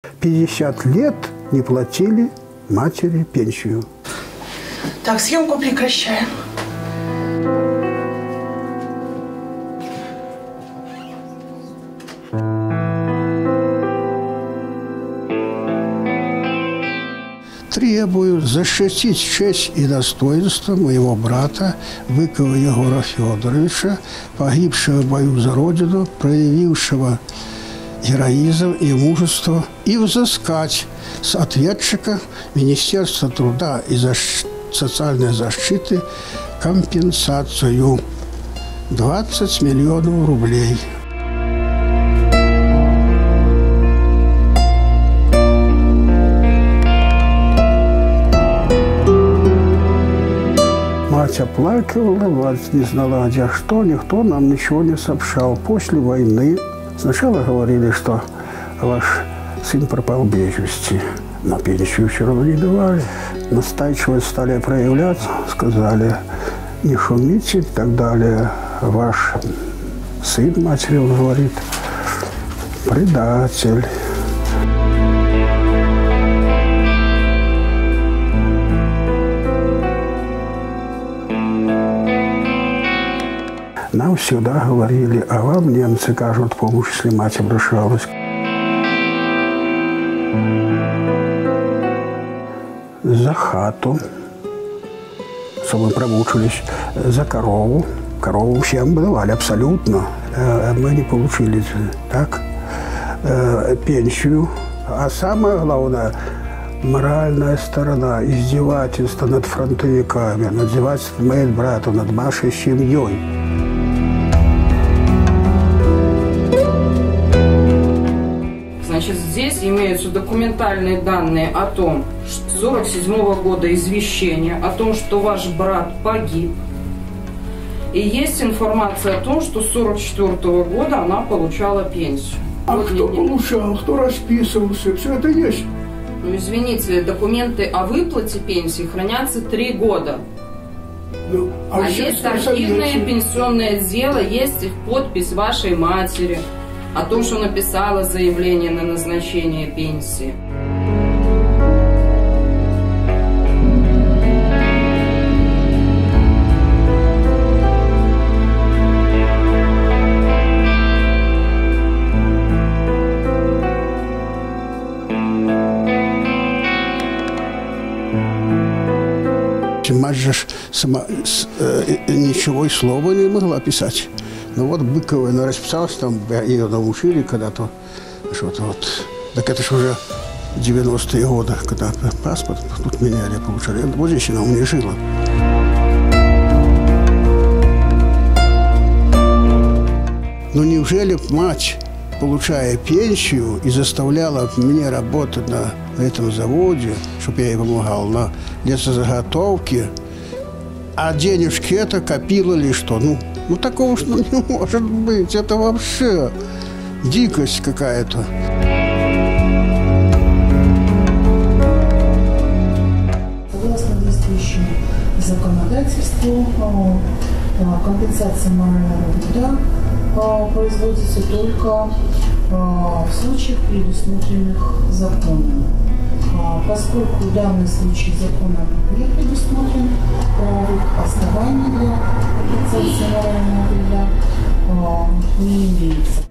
50 лет не платили матери пенсию. Так, съемку прекращаем. Требую защитить честь и достоинство моего брата Быкова Егора Федоровича, погибшего в бою за Родину, проявившего героизм и мужество, и взыскать с ответчика Министерства труда и социальной защиты компенсацию 20 миллионов рублей. Мать оплакивала, мать не знала, где что, никто нам ничего не сообщал. После войны сначала говорили, что ваш сын пропал без вести, но пенсию все равно не давали. Настойчиво стали проявлять, сказали, не шумите и так далее. Ваш сын, матери говорит, предатель. Нам всегда говорили, а вам немцы кажут помощь, если мать обращалась. За хату, что мы промучились, за корову. Корову всем давали абсолютно. Мы не получили так пенсию. А самое главное, моральная сторона, издевательство над фронтовиками, издевательство моих братьев, над нашей семьей. Значит, здесь имеются документальные данные о том, что с 1947 года извещение о том, что ваш брат погиб. И есть информация о том, что с 1944 года она получала пенсию. А вот кто получал, кто расписывался, все это есть? Ну, извините, документы о выплате пенсии хранятся 3 года. Ну, а есть архивное пенсионное дело, есть их подпись вашей матери о том, что написала заявление на назначение пенсии. Мать же сама ничего и слова не могла писать. Ну вот Быкова расписалась, там ее научили когда-то, что-то вот. Так это же уже 90-е годы, когда паспорт тут меняли, получали. Вот здесь она у меня жила. Но неужели мать, получая пенсию, и заставляла меня работать на этом заводе, чтобы я ей помогал на лесозаготовке, а денежки это копила ли что? Ну такого что не может быть. Это вообще дикость какая-то. Согласно действующему законодательству, компенсация морального вреда производится только в случаях, предусмотренных законом. Поскольку в данном случае законом не предусмотрен правовых оснований для компенсации морального вреда, не имеется.